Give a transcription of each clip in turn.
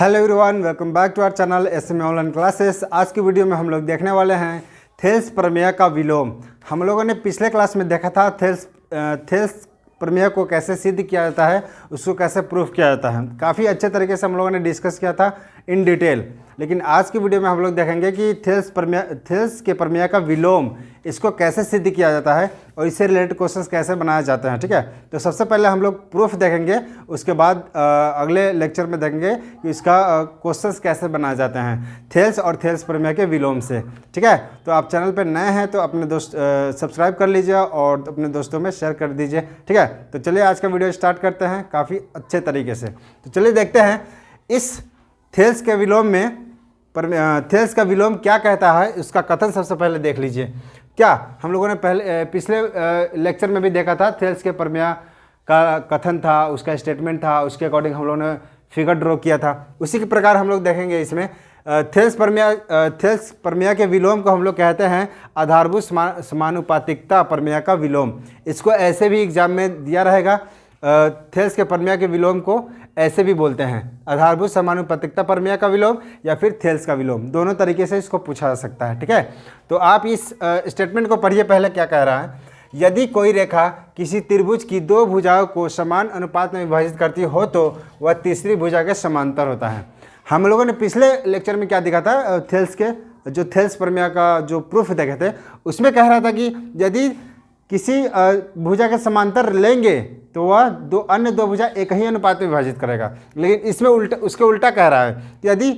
Hello everyone, welcome back to our channel SM online classes. आज की video में हम लोग देखने वाले हैं थेल्स प्रमेय का विलोम। हम लोगों ने पिछले क्लास में देखा था थेल्स प्रमेय को कैसे सिद्ध किया जाता है, उसको कैसे प्रूफ किया जाता है। काफ़ी अच्छे तरीके से हम लोगों ने डिस्कस किया था इन डिटेल। लेकिन आज की वीडियो में हम लोग देखेंगे कि थेल्स के प्रमेय का विलोम इसको कैसे सिद्ध किया जाता है और इससे रिलेटेड क्वेश्चंस कैसे बनाए जाते हैं। ठीक है, तो सबसे पहले हम लोग प्रूफ देखेंगे, उसके बाद अगले लेक्चर में देखेंगे कि इसका क्वेश्चंस कैसे बनाए जाते हैं थेल्स और थेल्स प्रमेय के विलोम से। ठीक है, तो आप चैनल पर नए हैं तो अपने दोस्त सब्सक्राइब कर लीजिए और अपने दोस्तों में शेयर कर दीजिए। ठीक है, तो चलिए आज का वीडियो स्टार्ट करते हैं काफ़ी अच्छे तरीके से। तो चलिए देखते हैं इस थेल्स के विलोम में थेल्स का विलोम क्या कहता है, उसका कथन सबसे पहले देख लीजिए। क्या हम लोगों ने पिछले लेक्चर में भी देखा था, थेल्स के प्रमेय का कथन था, उसका स्टेटमेंट था, उसके अकॉर्डिंग हम लोगों ने फिगर ड्रॉ किया था। उसी के प्रकार हम लोग देखेंगे इसमें थेल्स प्रमेय के विलोम को हम लोग कहते हैं आधारभूत समानुपातिकता प्रमेय का विलोम। इसको ऐसे भी एग्जाम में दिया रहेगा, थेल्स के प्रमेय के विलोम को ऐसे भी बोलते हैं आधारभूत समानुपातिकता प्रमेय का विलोम या फिर थेल्स का विलोम, दोनों तरीके से इसको पूछा जा सकता है। ठीक है, तो आप इस स्टेटमेंट को पढ़िए पहले क्या कह रहा है। यदि कोई रेखा किसी त्रिभुज की दो भुजाओं को समान अनुपात में विभाजित करती हो तो वह तीसरी भुजा के समांतर होता है। हम लोगों ने पिछले लेक्चर में क्या देखा था, थेल्स प्रमेय का जो प्रूफ देखे थे, उसमें कह रहा था कि यदि किसी भुजा के समांतर लेंगे तो वह अन्य दो भुजा एक ही अनुपात में विभाजित करेगा। लेकिन इसमें उसके उल्टा कह रहा है कि यदि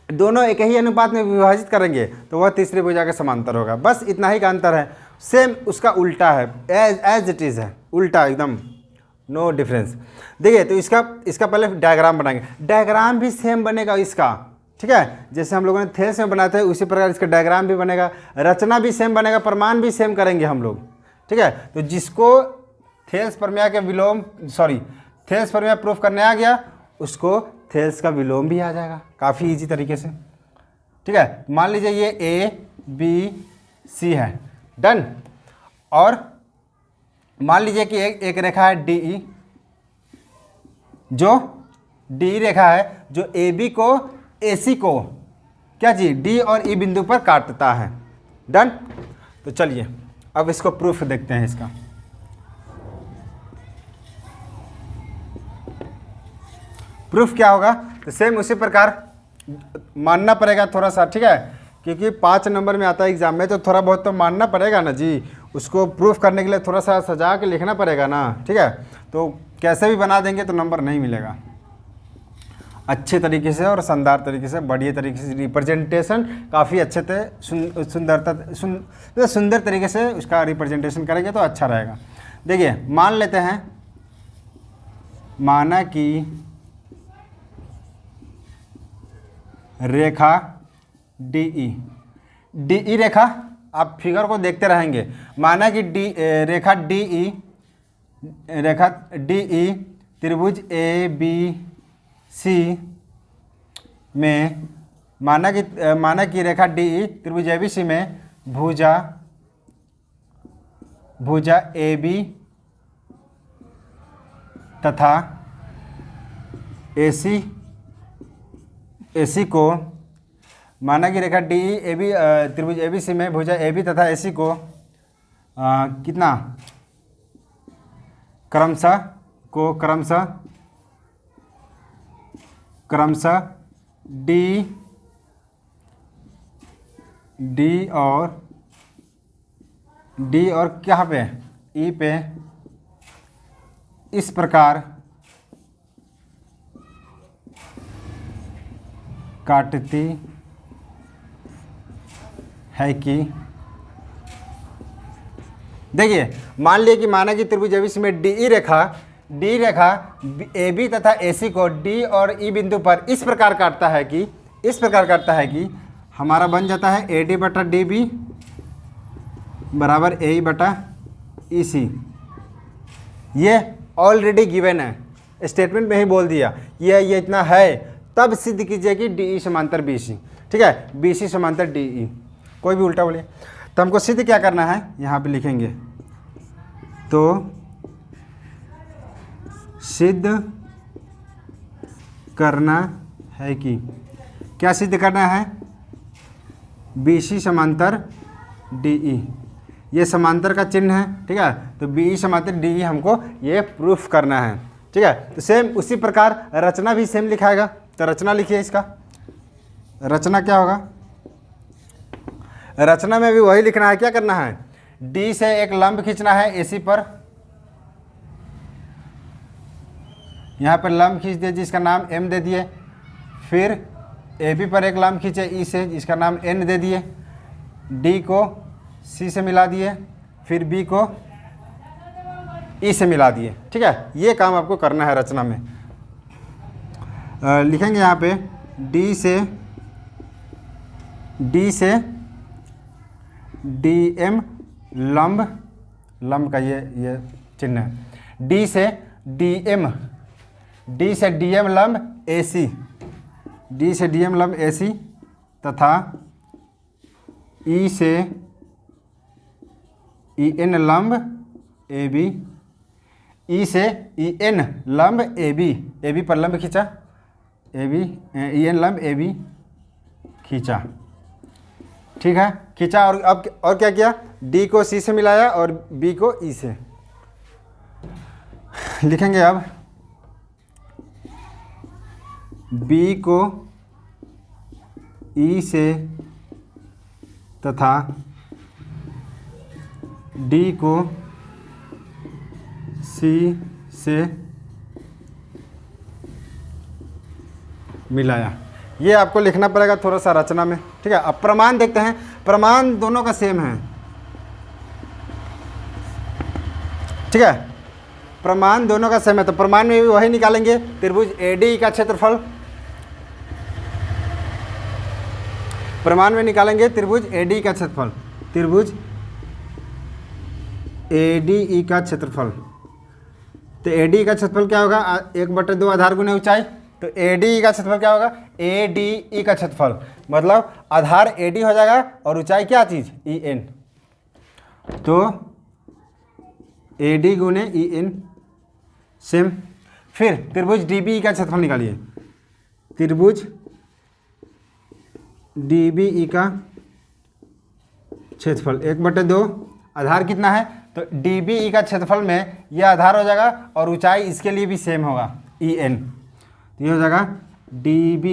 दोनों एक ही अनुपात में विभाजित करेंगे तो वह तीसरी भुजा के समांतर होगा। बस इतना ही का अंतर है, सेम उसका उल्टा है, एज इट इज़ है, उल्टा एकदम, नो डिफरेंस। देखिए, तो इसका पहले डायग्राम बनाएंगे, डायग्राम भी सेम बनेगा इसका। ठीक है, जैसे हम लोगों ने थेल्स में बनाते हैं उसी प्रकार इसका डायग्राम भी बनेगा, रचना भी सेम बनेगा, प्रमाण भी सेम करेंगे हम लोग। ठीक है, तो जिसको थेल्स प्रमेय प्रूफ करने आ गया उसको थेल्स का विलोम भी आ जाएगा काफ़ी इजी तरीके से। ठीक है, मान लीजिए ये ABC है, डन। और मान लीजिए कि एक रेखा है DE, जो DE रेखा है जो AB को AC को क्या चीज D और E बिंदु पर काटता है, डन। तो चलिए अब इसको प्रूफ देखते हैं इसका। प्रूफ क्या होगा, तो सेम उसी प्रकार मानना पड़ेगा थोड़ा सा। ठीक है, क्योंकि 5 नंबर में आता है एग्जाम में, तो थोड़ा बहुत तो मानना पड़ेगा ना जी, उसको प्रूफ करने के लिए थोड़ा सा सजा के लिखना पड़ेगा ना। ठीक है, तो कैसे भी बना देंगे तो नंबर नहीं मिलेगा। अच्छे तरीके से और शानदार तरीके से, बढ़िया तरीके से रिप्रेजेंटेशन काफ़ी अच्छे से सुंदर तरीके से उसका रिप्रेजेंटेशन करेंगे तो अच्छा रहेगा। देखिए, मान लेते हैं, माना कि रेखा DE रेखा, आप फिगर को देखते रहेंगे, माना कि रेखा DE त्रिभुज ABC में, माना कि रेखा DE त्रिभुज ABC में भुजा AB तथा AC को, माना कि रेखा DE त्रिभुज ABC में भुजा AB तथा AC को कितना क्रमशः D और क्या पे E पे इस प्रकार काटती है कि, देखिए माना कि त्रिभुज ABC में DE रेखा AB तथा AC को D और E बिंदु पर इस प्रकार काटता है कि हमारा बन जाता है AD बटा DB बराबर AE बटा EC। ये ऑलरेडी गिवन है, स्टेटमेंट में ही बोल दिया ये इतना है, तब सिद्ध कीजिए कि DE समांतर BC। ठीक है, BC समांतर DE, कोई भी उल्टा बोलिए। तो हमको सिद्ध क्या करना है, यहाँ पे लिखेंगे, तो सिद्ध करना है कि क्या सिद्ध करना है, BC समांतर DE, ये समांतर का चिन्ह है, ठीक है। तो BE समांतर DE हमको ये प्रूफ करना है, ठीक है। तो सेम उसी प्रकार रचना भी सेम लिखाएगा। तो रचना लिखिए, इसका रचना क्या होगा, रचना में भी वही लिखना है। क्या करना है, D से एक लंब खींचना है AC पर, यहाँ पर लंब खींच दिए जिसका नाम M दे दिए। फिर AB पर एक लंब खींचे E से जिसका नाम N दे दिए। D को C से मिला दिए, फिर B को E से मिला दिए, ठीक है। ये काम आपको करना है रचना में। लिखेंगे यहाँ पे D से DM लंब का ये चिन्ह है। D से DM लंब AC, D से DM लंब AC तथा E से EN लंब AB, E से EN लंब AB पर लंब खींचा, EN लंब AB खींचा, ठीक है, खींचा। और अब और क्या किया, D को C से मिलाया और B को E से। लिखेंगे अब B को E से तथा D को C से मिलाया। ये आपको लिखना पड़ेगा थोड़ा सा रचना में, ठीक है। अब प्रमाण देखते हैं। प्रमाण दोनों का सेम है, ठीक है। प्रमाण दोनों का सेम है, तो प्रमाण में भी वही निकालेंगे। त्रिभुज ADE का क्षेत्रफल, प्रमाण में निकालेंगे त्रिभुज ADE का क्षेत्रफल, त्रिभुज ADE का क्षेत्रफल। तो ADE का क्षेत्रफल क्या होगा, 1/2 आधार गुने ऊंचाई। तो ADE का क्षेत्रफल क्या होगा, ADE का क्षेत्रफल मतलब आधार AD हो जाएगा और ऊंचाई क्या चीज़, EN। तो AD गुने EN सेम। फिर त्रिभुज DBE का क्षेत्रफल निकालिए, त्रिभुज DBE का क्षेत्रफल 1/2, आधार कितना है, तो DBE का क्षेत्रफल में यह आधार हो जाएगा और ऊंचाई इसके लिए भी सेम होगा, EN। तो ये हो जाएगा DB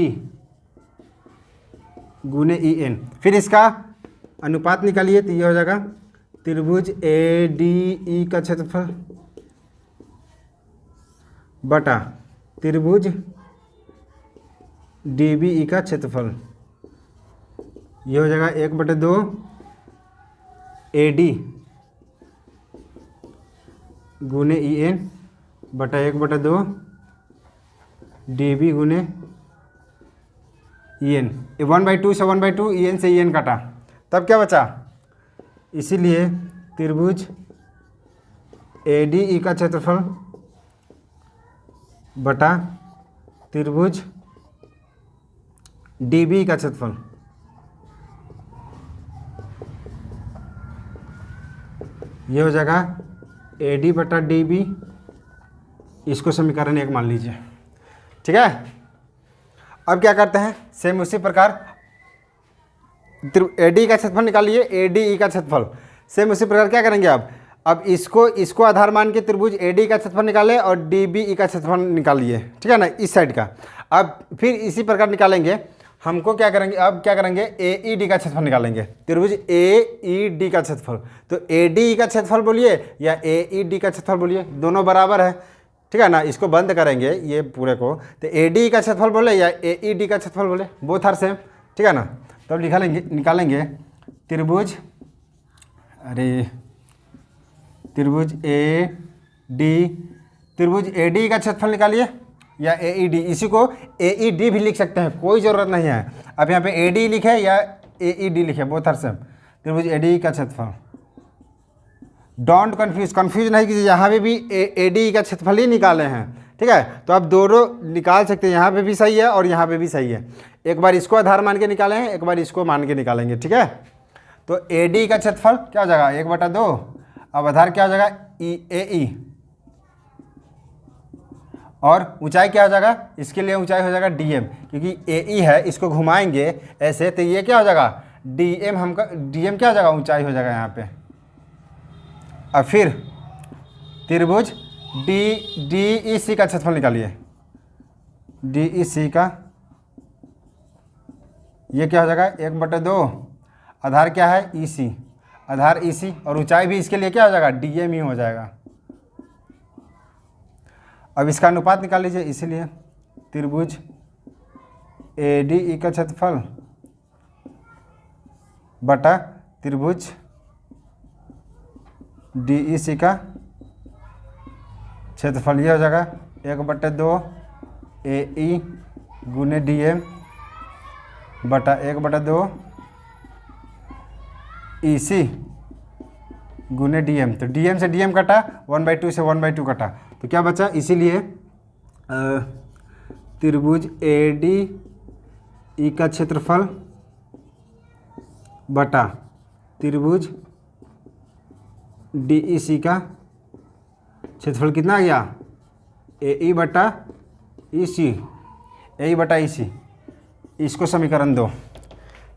गुने EN। फिर इसका अनुपात निकालिए, तो ये हो जाएगा त्रिभुज ADE का क्षेत्रफल बटा त्रिभुज DBE का क्षेत्रफल। ये हो जाएगा 1/2 AD गुने EN बटा 1/2 DB गुने EN। 1/2 से 1/2, EN से EN काटा, तब क्या बचा, इसीलिए त्रिभुज ADE का क्षेत्रफल बटा त्रिभुज DB का क्षेत्रफल। ये हो जाएगा AD बटा DB, इसको समीकरण 1 मान लीजिए, ठीक है। अब क्या करते हैं, सेम उसी प्रकार AD का क्षेत्रफल निकालिए, ADE का क्षेत्रफल। सेम उसी प्रकार क्या करेंगे, अब इसको आधार मान के त्रिभुज AD का क्षेत्रफल निकाले और DBE का क्षेत्रफल निकालिए, ठीक है ना, इस साइड का। अब फिर इसी प्रकार निकालेंगे, हमको क्या करेंगे, अब क्या करेंगे, AED का क्षेत्रफल निकालेंगे, त्रिभुज AED का क्षेत्रफल। तो ADE का क्षेत्रफल बोलिए या AED का क्षेत्रफल बोलिए, दोनों बराबर है, ठीक है ना। इसको बंद करेंगे ये पूरे को, तो ADE का क्षेत्रफल बोले या AED का क्षेत्रफल बोले, बोथ आर सेम, ठीक है ना। तो अब निकालेंगे त्रिभुज AD का क्षेत्रफल निकालिए या AED, इसी को AED भी लिख सकते हैं, कोई ज़रूरत नहीं है। अब यहाँ पे AD लिखे या AED लिखे, बोथ आर सेम। त्रिभुज ADE का क्षेत्रफल, डोंट कंफ्यूज नहीं कीजिए, यहाँ पे भी ADE का क्षेत्रफल ही निकाले हैं, ठीक है। तो आप दोनों निकाल सकते हैं, यहाँ पे भी सही है और यहाँ पे भी सही है। एक बार इसको आधार मान के निकाले हैं, एक बार इसको मान के निकालेंगे, ठीक है। तो AD का क्षेत्रफल क्या हो जाएगा, 1/2। अब आधार क्या हो जाएगा, AE, और ऊंचाई क्या हो जाएगा, इसके लिए ऊंचाई हो जाएगा dm, क्योंकि AE है, इसको घुमाएंगे ऐसे तो ये क्या हो जाएगा dm, हमका dm क्या हो जाएगा, ऊंचाई हो जाएगा यहाँ पे। अब फिर त्रिभुज DEC का क्षेत्रफल निकालिए, DEC का ये क्या हो जाएगा 1/2, आधार क्या है EC, आधार EC, और ऊंचाई भी इसके लिए क्या हो जाएगा dm ही हो जाएगा। अब इसका अनुपात निकाल लीजिए, इसीलिए त्रिभुज ADE का क्षेत्रफल बटा त्रिभुज DEC का क्षेत्रफल ये हो जाएगा 1/2 AE गुने DM बटा 1/2 EC गुने DM। तो DM से DM कटा, 1/2 से 1/2 कटा, तो क्या बचा, इसीलिए त्रिभुज ADE का क्षेत्रफल बटा त्रिभुज DEC का क्षेत्रफल कितना आ गया, AE बटा EC, AE बटा EC, इसको समीकरण 2।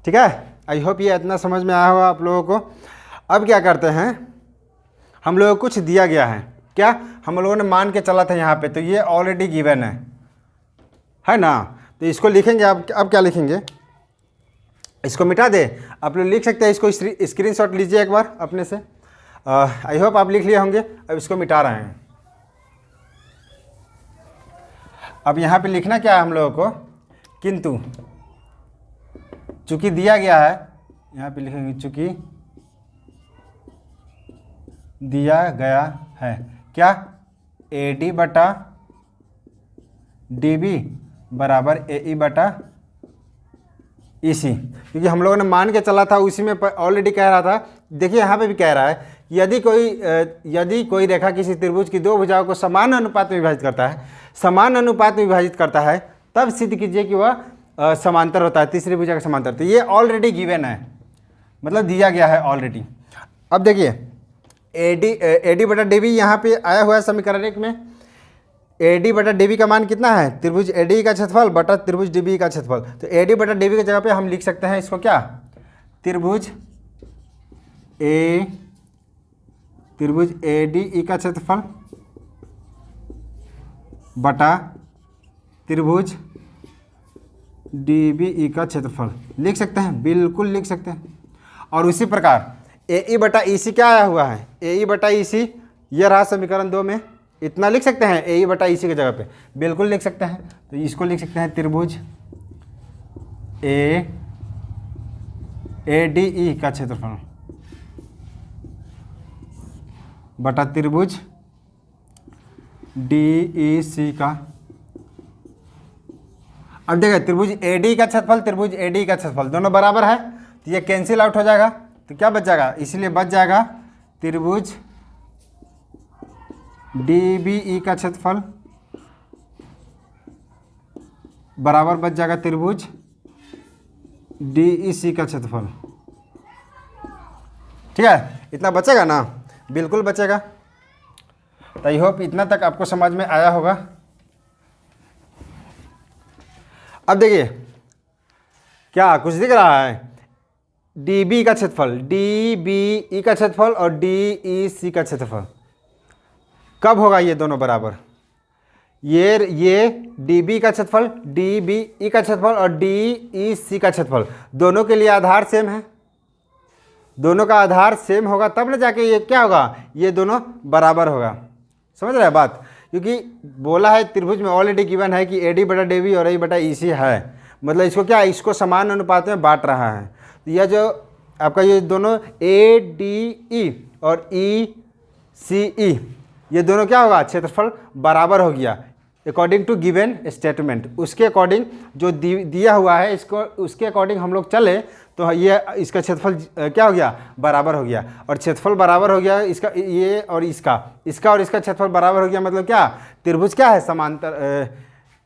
ठीक है, आई होप ये इतना समझ में आया होगा आप लोगों को। अब क्या करते हैं, हम लोगों को कुछ दिया गया है, क्या हम लोगों ने मान के चला था यहाँ पे, तो ये ऑलरेडी गिवन है ना, तो इसको लिखेंगे। अब क्या लिखेंगे, इसको मिटा दे, आप लोग लिख सकते हैं, इसको स्क्रीनशॉट लीजिए एक बार अपने से। आई होप आप लिख लिए होंगे। अब इसको मिटा रहे हैं। अब यहाँ पे लिखना क्या है हम लोगों को, किंतु चूंकि दिया गया है, यहाँ पे लिखेंगे चूंकि दिया गया है क्या, AD बटा DB बराबर AE बटा EC, क्योंकि हम लोगों ने मान के चला था, उसी में ऑलरेडी कह रहा था। देखिए यहाँ पे भी कह रहा है, यदि कोई रेखा किसी त्रिभुज की दो भुजाओं को समान अनुपात में विभाजित करता है, समान अनुपात में विभाजित करता है, तब सिद्ध कीजिए कि वह समांतर होता है, तीसरी भुजा का समांतर। तो ये ऑलरेडी गिवन है, मतलब दिया गया है ऑलरेडी। अब देखिए AD बटा DB यहाँ पे आया हुआ है समीकरण 1 में। AD बटा DB का मान कितना है, त्रिभुज AD का क्षेत्रफल बटा त्रिभुज DB का क्षेत्रफल। तो AD बटा DB की जगह पे हम लिख सकते हैं इसको क्या, त्रिभुज ADE का क्षेत्रफल बटा त्रिभुज DBE का क्षेत्रफल लिख सकते हैं, बिल्कुल लिख सकते हैं। और उसी प्रकार AE बटा EC क्या आया हुआ है, AE बटा EC यह रहा समीकरण 2 में, इतना लिख सकते हैं AE बटा EC की जगह पे, बिल्कुल लिख सकते हैं। तो इसको लिख सकते हैं त्रिभुज ADE का क्षेत्रफल बटा त्रिभुज DEC का। अब देखिए त्रिभुज AD का क्षेत्रफल, त्रिभुज AD का क्षेत्रफल दोनों बराबर है, तो ये कैंसिल आउट हो जाएगा। तो क्या बच जाएगा, इसलिए बच जाएगा त्रिभुज DBE का क्षेत्रफल बराबर बच जाएगा त्रिभुज DEC का क्षेत्रफल। ठीक है, इतना बचेगा ना, बिल्कुल बचेगा। तो आई होप इतना तक आपको समझ में आया होगा। अब देखिए क्या कुछ दिख रहा है, DB का क्षेत्रफल, DBE का क्षेत्रफल और DEC का क्षेत्रफल कब होगा ये दोनों बराबर, ये DB का क्षेत्रफल, DBE का क्षेत्रफल और DEC का क्षेत्रफल दोनों के लिए आधार सेम है, दोनों का आधार सेम होगा तब ना जाके ये क्या होगा, ये दोनों बराबर होगा। समझ रहे हैं बात, क्योंकि बोला है त्रिभुज में ऑलरेडी गिवन है कि AD बटा DB और AE बटा EC है, मतलब इसको क्या, इसको समान अनुपात में बांट रहा है। तो यह जो आपका ये दोनों ADE और ECE ये दोनों क्या होगा, क्षेत्रफल बराबर हो गया अकॉर्डिंग टू गिवन स्टेटमेंट। उसके अकॉर्डिंग जो दिया हुआ है इसको, उसके अकॉर्डिंग हम लोग चले तो ये इसका क्षेत्रफल क्या हो गया, बराबर हो गया। और क्षेत्रफल बराबर हो गया इसका, ये और इसका और इसका क्षेत्रफल बराबर हो गया, मतलब क्या, त्रिभुज क्या है, समांतर,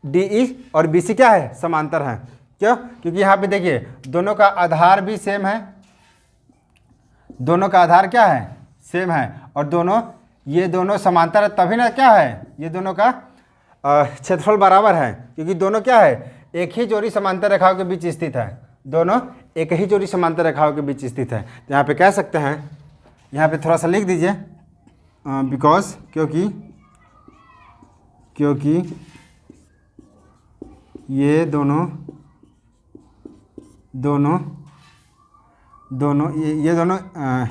DE और BC क्या है, समांतर है। क्यों, क्योंकि यहाँ पे देखिए दोनों का आधार भी सेम है, दोनों का आधार क्या है, सेम है, और दोनों ये दोनों समांतर है, तभी ना क्या है, ये दोनों का क्षेत्रफल बराबर है, क्योंकि दोनों क्या है, एक ही जोड़ी समांतर रेखाओं के बीच स्थित है, दोनों एक ही जोड़ी समांतर रेखाओं के बीच स्थित है। तो यहाँ पे कह सकते हैं, यहाँ पे थोड़ा सा लिख दीजिए, बिकॉज क्योंकि ये दोनों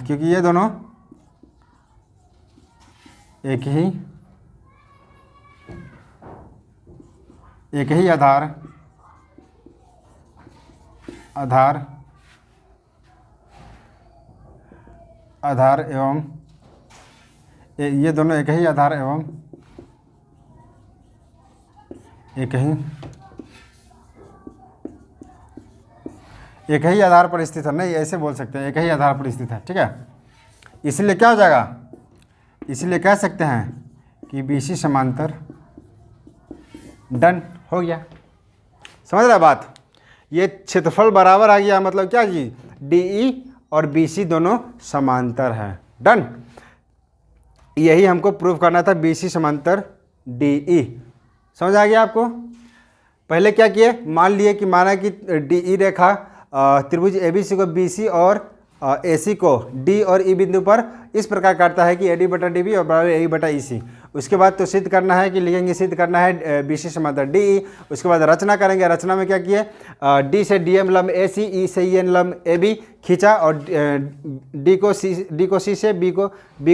क्योंकि ये दोनों एक ही आधार एवं ये दोनों एक ही आधार एवं एक ही आधार पर स्थित है। नहीं, ऐसे बोल सकते हैं, एक ही आधार पर स्थित है, ठीक है। इसलिए क्या हो जाएगा, इसलिए कह सकते हैं कि BC समांतर डन हो गया। समझ रहे बात, ये क्षेत्रफल बराबर आ गया, मतलब क्या जी, DE और BC दोनों समांतर हैं, डन। यही हमको प्रूव करना था, BC समांतर DE। समझ आ गया आपको। पहले क्या किए, मान लिए कि माना कि DE रेखा त्रिभुज ABC को BC और AC को D और E बिंदु पर इस प्रकार काटता है कि AD बटा DB और बराबर AE बटा EC। उसके बाद तो सिद्ध करना है कि लिखेंगे, सिद्ध करना है BC समांतर DE। उसके बाद रचना करेंगे, रचना में क्या किए, D से DM लंब AC, E से EN लंब AB खींचा और D को C से B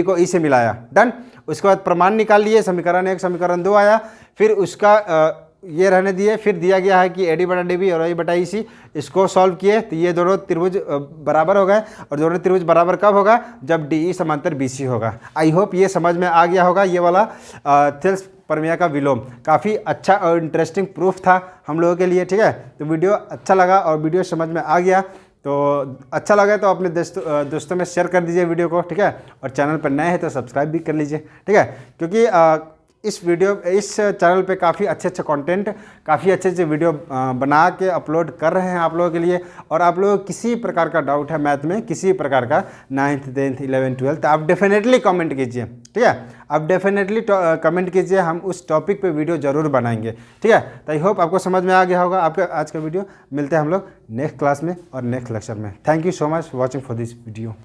को E से मिलाया, डन। उसके बाद प्रमाण निकाल लिए, समीकरण 1 समीकरण 2 आया, फिर उसका ये रहने दिए, फिर दिया गया है कि AD बटा DB और AE बटा EC, इसको सॉल्व किए तो ये दोनों त्रिभुज बराबर हो गए। और दोनों त्रिभुज बराबर कब होगा, जब DE समांतर BC होगा। आई होप ये समझ में आ गया होगा। ये वाला थेल्स प्रमेय का विलोम काफ़ी अच्छा और इंटरेस्टिंग प्रूफ था हम लोगों के लिए, ठीक है। तो वीडियो अच्छा लगा और वीडियो समझ में आ गया तो अच्छा लगा तो अपने दोस्तों में शेयर कर दीजिए वीडियो को, ठीक है। और चैनल पर नए हैं तो सब्सक्राइब भी कर लीजिए, ठीक है, क्योंकि इस चैनल पे काफ़ी अच्छे कंटेंट, काफ़ी अच्छे वीडियो बना के अपलोड कर रहे हैं आप लोगों के लिए। और आप लोगों को किसी प्रकार का डाउट है मैथ में, किसी प्रकार का 9th 10th 11th 12th, तो आप डेफिनेटली कमेंट कीजिए, ठीक है। आप डेफिनेटली कमेंट कीजिए, हम उस टॉपिक पे वीडियो ज़रूर बनाएंगे, ठीक है। तो आई होप आपको समझ में आ गया होगा आपका आज का वीडियो। मिलते हैं हम लोग नेक्स्ट क्लास में और नेक्स्ट लेक्चर में। Thank you so much watching for this video.